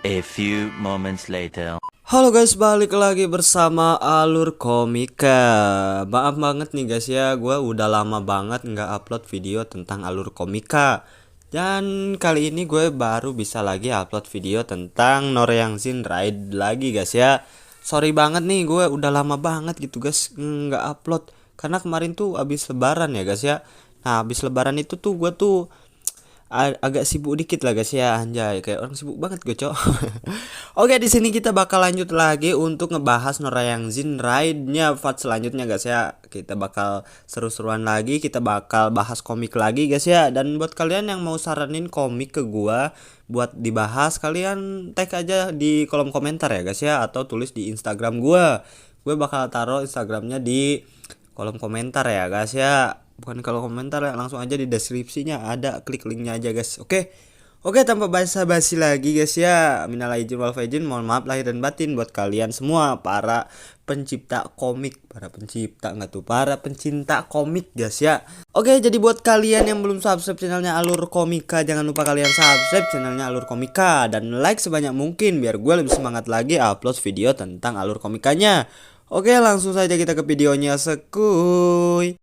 A few moments later. Halo guys, balik lagi bersama Alur Komika. Maaf banget nih guys ya, gue udah lama banget nggak upload video tentang Alur Komika. Dan kali ini gue baru bisa lagi upload video tentang Noreangsin Ride lagi guys ya. Sorry banget nih, gue udah lama banget gitu guys nggak upload. Karena kemarin tuh abis lebaran ya guys ya. Nah abis lebaran itu tuh gue tuh agak sibuk dikit lah guys ya, anjay kayak orang sibuk banget gue cok. Oke, di sini kita bakal lanjut lagi untuk ngebahas Noreangsin Ride-nya part selanjutnya guys ya. Kita bakal seru-seruan lagi, kita bakal bahas komik lagi guys ya. Dan buat kalian yang mau saranin komik ke gua buat dibahas, kalian tag aja di kolom komentar ya guys ya, atau tulis di Instagram gua. Gue bakal taruh Instagramnya di kolom komentar ya guys ya, bukan kalau komentar ya, langsung aja di deskripsinya ada, klik linknya aja guys. Oke, tanpa basa-basi lagi guys ya, minal aidin wal faizin, mohon maaf lahir dan batin buat kalian semua para pencipta komik, para pencinta komik guys ya. Oke, jadi buat kalian yang belum subscribe channelnya Alur Komika, jangan lupa kalian subscribe channelnya Alur Komika dan like sebanyak mungkin biar gue lebih semangat lagi upload video tentang Alur Komikanya. Oke, langsung saja kita ke videonya, sekuy.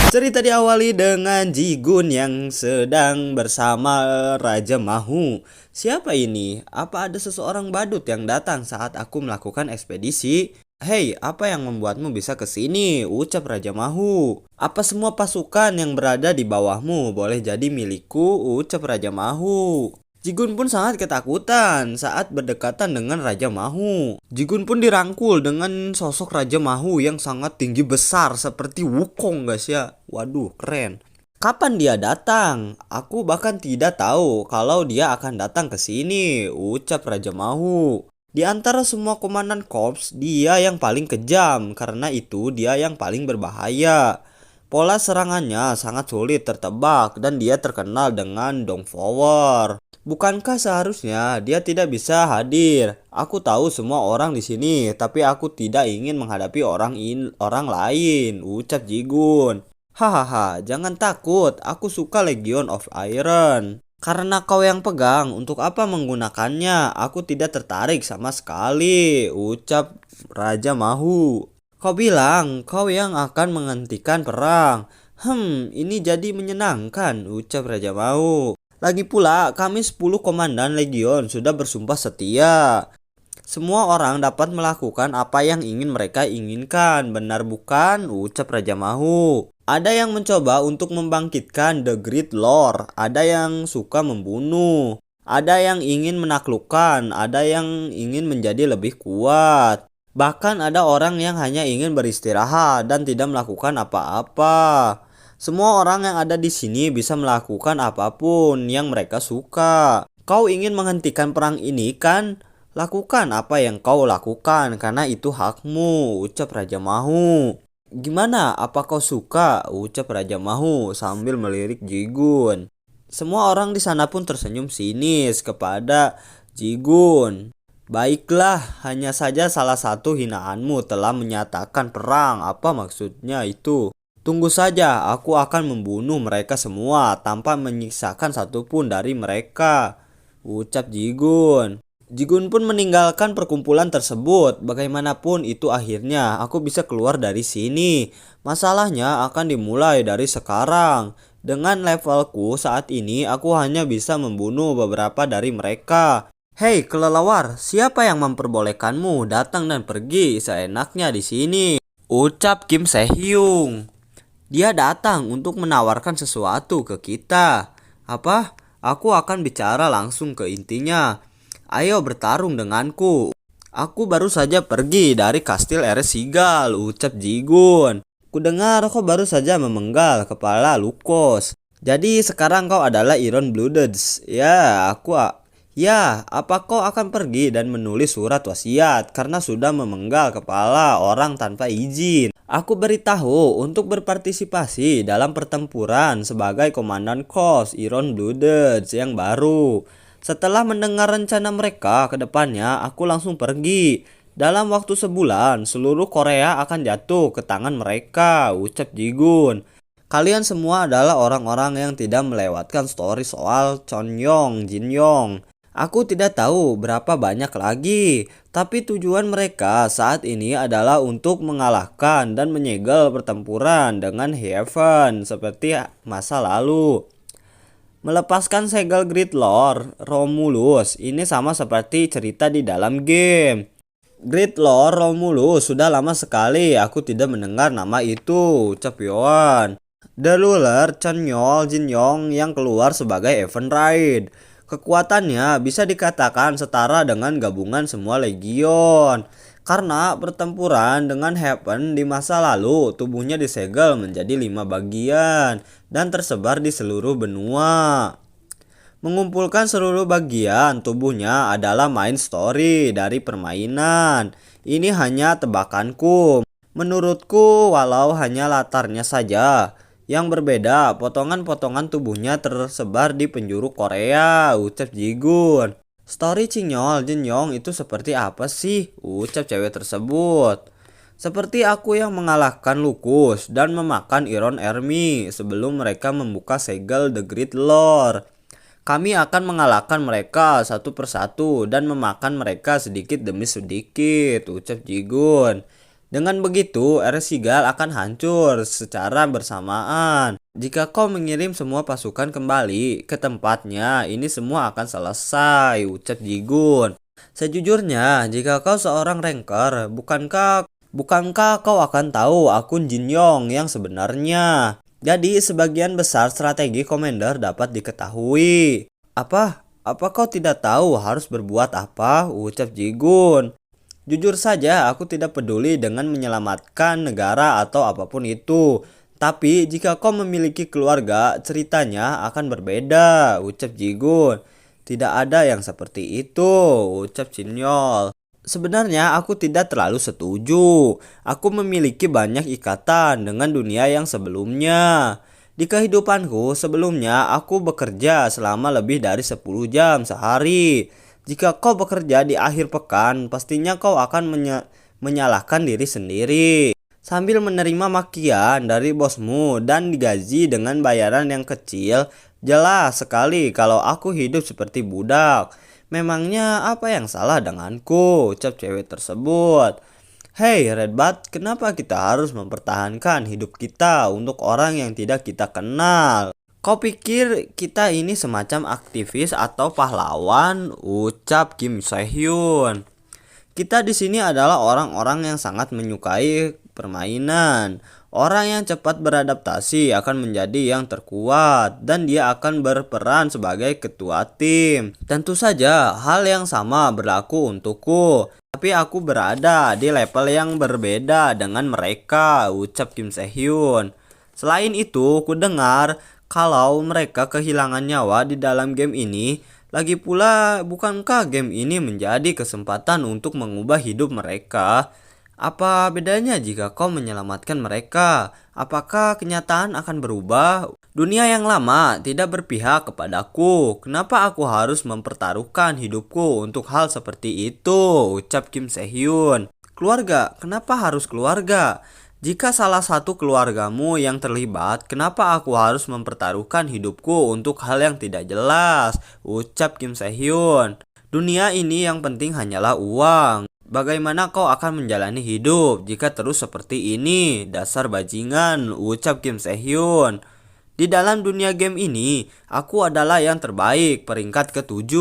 Cerita diawali dengan Jigun yang sedang bersama Raja Mahu. Siapa ini? Apa ada seseorang badut yang datang saat aku melakukan ekspedisi? Hei, apa yang membuatmu bisa ke sini? Ucap Raja Mahu. Apa semua pasukan yang berada di bawahmu boleh jadi milikku? Ucap Raja Mahu. Jigun pun sangat ketakutan saat berdekatan dengan Raja Mahu. Jigun pun dirangkul dengan sosok Raja Mahu yang sangat tinggi besar seperti Wukong guys ya. Waduh, keren. Kapan dia datang? Aku bahkan tidak tahu kalau dia akan datang ke sini, ucap Raja Mahu. Di antara semua komandan korps, dia yang paling kejam, karena itu dia yang paling berbahaya. Pola serangannya sangat sulit tertebak dan dia terkenal dengan Dong Power. Bukankah seharusnya dia tidak bisa hadir? Aku tahu semua orang di sini, tapi aku tidak ingin menghadapi orang lain, ucap Jigun. Hahaha, jangan takut, aku suka Legion of Iron. Karena kau yang pegang, untuk apa menggunakannya? Aku tidak tertarik sama sekali, ucap Raja Mahu. Kau bilang kau yang akan menghentikan perang. Ini jadi menyenangkan, ucap Raja Mahu. Lagi pula, kami 10 komandan legion sudah bersumpah setia. Semua orang dapat melakukan apa yang ingin mereka inginkan, benar bukan? Ucap Raja Mahu. Ada yang mencoba untuk membangkitkan The Great Lord, ada yang suka membunuh, ada yang ingin menaklukkan, ada yang ingin menjadi lebih kuat. Bahkan ada orang yang hanya ingin beristirahat dan tidak melakukan apa-apa. Semua orang yang ada di sini bisa melakukan apapun yang mereka suka. Kau ingin menghentikan perang ini kan? Lakukan apa yang kau lakukan karena itu hakmu, ucap Raja Mahu. Gimana? Apa kau suka? Ucap Raja Mahu sambil melirik Jigun. Semua orang di sana pun tersenyum sinis kepada Jigun. Baiklah, hanya saja salah satu hinaanmu telah menyatakan perang. Apa maksudnya itu? Tunggu saja, aku akan membunuh mereka semua tanpa menyisakan satupun dari mereka, ucap Jigun. Jigun pun meninggalkan perkumpulan tersebut. Bagaimanapun itu akhirnya aku bisa keluar dari sini. Masalahnya akan dimulai dari sekarang. Dengan levelku saat ini aku hanya bisa membunuh beberapa dari mereka. Hei kelelawar, siapa yang memperbolehkanmu datang dan pergi seenaknya di sini? Ucap Kim Se-hyung. Dia datang untuk menawarkan sesuatu ke kita. Apa? Aku akan bicara langsung ke intinya. Ayo bertarung denganku. Aku baru saja pergi dari kastil Eresigal, ucap Jigun. Kudengar kau baru saja memenggal kepala Lukos. Jadi sekarang kau adalah Iron Bloodeds. Ya, apa kau akan pergi dan menulis surat wasiat karena sudah memenggal kepala orang tanpa izin? Aku beritahu untuk berpartisipasi dalam pertempuran sebagai komandan korps Iron Bloodeds yang baru. Setelah mendengar rencana mereka ke depannya, aku langsung pergi. Dalam waktu sebulan, seluruh Korea akan jatuh ke tangan mereka, ucap Jigun. Kalian semua adalah orang-orang yang tidak melewatkan story soal Chonyong, Jinyong. Aku tidak tahu berapa banyak lagi, tapi tujuan mereka saat ini adalah untuk mengalahkan dan menyegel pertempuran dengan Heaven seperti masa lalu. Melepaskan segel Grid Lord Romulus ini sama seperti cerita di dalam game. Grid Lord Romulus sudah lama sekali aku tidak mendengar nama itu, ucap Yoan. The Ruler Chenyol Jinyong yang keluar sebagai Event Raid. Kekuatannya bisa dikatakan setara dengan gabungan semua legion. Karena pertempuran dengan Heaven di masa lalu, tubuhnya disegel menjadi 5 bagian dan tersebar di seluruh benua. Mengumpulkan seluruh bagian tubuhnya adalah main story dari permainan. Ini hanya tebakanku. Menurutku, walau hanya latarnya saja yang berbeda, potongan-potongan tubuhnya tersebar di penjuru Korea, ucap Jigun. Story Cinyol Jenyong itu seperti apa sih? Ucap cewek tersebut. Seperti aku yang mengalahkan Lukus dan memakan Iron Army sebelum mereka membuka segel The Great Lord. Kami akan mengalahkan mereka satu persatu dan memakan mereka sedikit demi sedikit, ucap Jigun. Dengan begitu, Ersigal akan hancur secara bersamaan. Jika kau mengirim semua pasukan kembali ke tempatnya, ini semua akan selesai, ucap Jigun. Sejujurnya, jika kau seorang ranker, bukankah kau akan tahu akun Jinyong yang sebenarnya? Jadi, sebagian besar strategi Commander dapat diketahui. Apa kau tidak tahu harus berbuat apa? Ucap Jigun. Jujur saja, aku tidak peduli dengan menyelamatkan negara atau apapun itu. Tapi jika kau memiliki keluarga, ceritanya akan berbeda, ucap Jigun. Tidak ada yang seperti itu, ucap Cinyol. Sebenarnya aku tidak terlalu setuju. Aku memiliki banyak ikatan dengan dunia yang sebelumnya. Di kehidupanku sebelumnya, aku bekerja selama lebih dari 10 jam sehari. Jika kau bekerja di akhir pekan, pastinya kau akan menyalahkan diri sendiri. Sambil menerima makian dari bosmu dan digaji dengan bayaran yang kecil, jelas sekali kalau aku hidup seperti budak. Memangnya apa yang salah denganku? Ucap cewek tersebut. Hei Redbat, kenapa kita harus mempertahankan hidup kita untuk orang yang tidak kita kenal? Kau pikir kita ini semacam aktivis atau pahlawan? Ucap Kim Se-hyun. Kita di sini adalah orang-orang yang sangat menyukai permainan. Orang yang cepat beradaptasi akan menjadi yang terkuat dan dia akan berperan sebagai ketua tim. Tentu saja hal yang sama berlaku untukku. Tapi aku berada di level yang berbeda dengan mereka, ucap Kim Se-hyun. Selain itu, ku dengar kalau mereka kehilangan nyawa di dalam game ini. Lagi pula, bukankah game ini menjadi kesempatan untuk mengubah hidup mereka? Apa bedanya jika kau menyelamatkan mereka? Apakah kenyataan akan berubah? Dunia yang lama tidak berpihak kepadaku. Kenapa aku harus mempertaruhkan hidupku untuk hal seperti itu? Ucap Kim Se-hyun. Keluarga, kenapa harus keluarga? Jika salah satu keluargamu yang terlibat, kenapa aku harus mempertaruhkan hidupku untuk hal yang tidak jelas? Ucap Kim Se-hyun. Dunia ini yang penting hanyalah uang. Bagaimana kau akan menjalani hidup jika terus seperti ini? Dasar bajingan, ucap Kim Se-hyun. Di dalam dunia game ini, aku adalah yang terbaik, peringkat ke-7,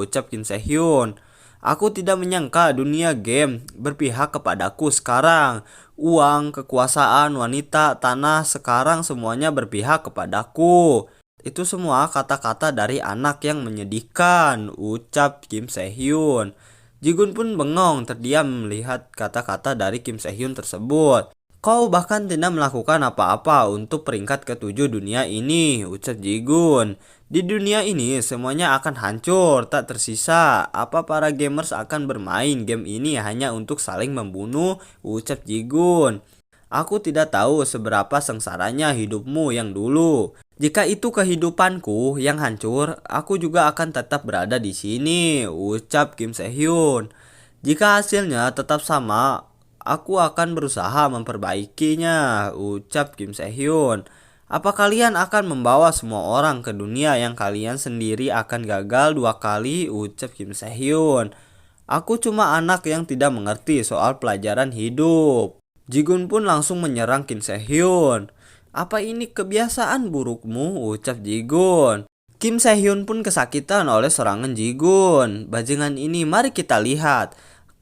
ucap Kim Se-hyun. Aku tidak menyangka dunia game berpihak kepadaku sekarang. Uang, kekuasaan, wanita, tanah, sekarang semuanya berpihak kepadaku. Itu semua kata-kata dari anak yang menyedihkan, ucap Kim Se-hyun. Jigun pun bengong terdiam melihat kata-kata dari Kim Se-hyun tersebut. Kau bahkan tidak melakukan apa-apa untuk peringkat ke-7 dunia ini, ucap Jigun. Di dunia ini semuanya akan hancur, tak tersisa. Apa para gamers akan bermain game ini hanya untuk saling membunuh, ucap Jigun. Aku tidak tahu seberapa sengsaranya hidupmu yang dulu. Jika itu kehidupanku yang hancur, aku juga akan tetap berada di sini, ucap Kim Se-hyun. Jika hasilnya tetap sama, aku akan berusaha memperbaikinya, ucap Kim Se-hyun. Apa kalian akan membawa semua orang ke dunia yang kalian sendiri akan gagal 2 kali, ucap Kim Se-hyun. Aku cuma anak yang tidak mengerti soal pelajaran hidup. Ji-gun pun langsung menyerang Kim Se-hyun. Apa ini kebiasaan burukmu, ucap Ji-gun. Kim Se-hyun pun kesakitan oleh serangan Ji-gun. Bajingan ini, mari kita lihat.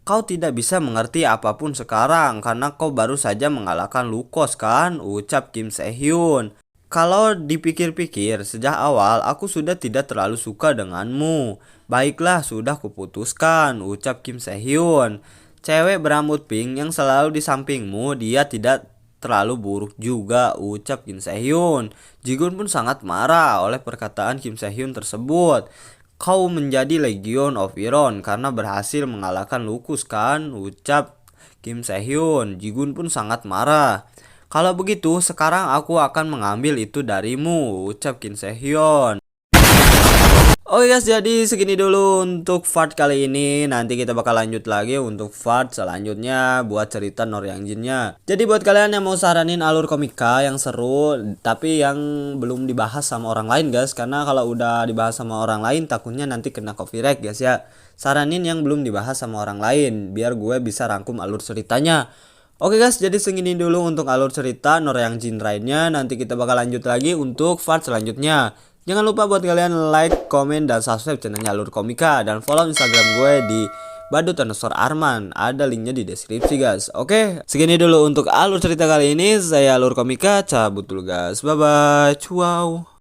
Kau tidak bisa mengerti apapun sekarang karena kau baru saja mengalahkan Lukos kan, ucap Kim Se-hyun. Kalau dipikir-pikir, sejak awal aku sudah tidak terlalu suka denganmu. Baiklah, sudah kuputuskan, ucap Kim Se-hyun. Cewek berambut pink yang selalu di sampingmu, dia tidak terlalu buruk juga, ucap Kim Se-hyun. Ji-gun pun sangat marah oleh perkataan Kim Se-hyun tersebut. Kau menjadi Legion of Iron karena berhasil mengalahkan Lukus kan, ucap Kim Se-hyun. Ji-gun pun sangat marah. Kalau begitu, sekarang aku akan mengambil itu darimu, ucap Kim Se-hyun. Oke guys, jadi segini dulu untuk part kali ini. Nanti kita bakal lanjut lagi untuk part selanjutnya buat cerita Noryangjin-nya. Jadi buat kalian yang mau saranin alur komika yang seru tapi yang belum dibahas sama orang lain guys, karena kalau udah dibahas sama orang lain takutnya nanti kena copyright guys ya. Saranin yang belum dibahas sama orang lain biar gue bisa rangkum alur ceritanya. Oke guys, jadi segini dulu untuk alur cerita Noryangjin lainnya. Nanti kita bakal lanjut lagi untuk part selanjutnya. Jangan lupa buat kalian like, komen, dan subscribe channelnya Alur Komika. Dan follow Instagram gue di badut_arman. Ada linknya di deskripsi guys. Oke, segini dulu untuk alur cerita kali ini. Saya Alur Komika, cabut dulu guys. Bye-bye. Ciao.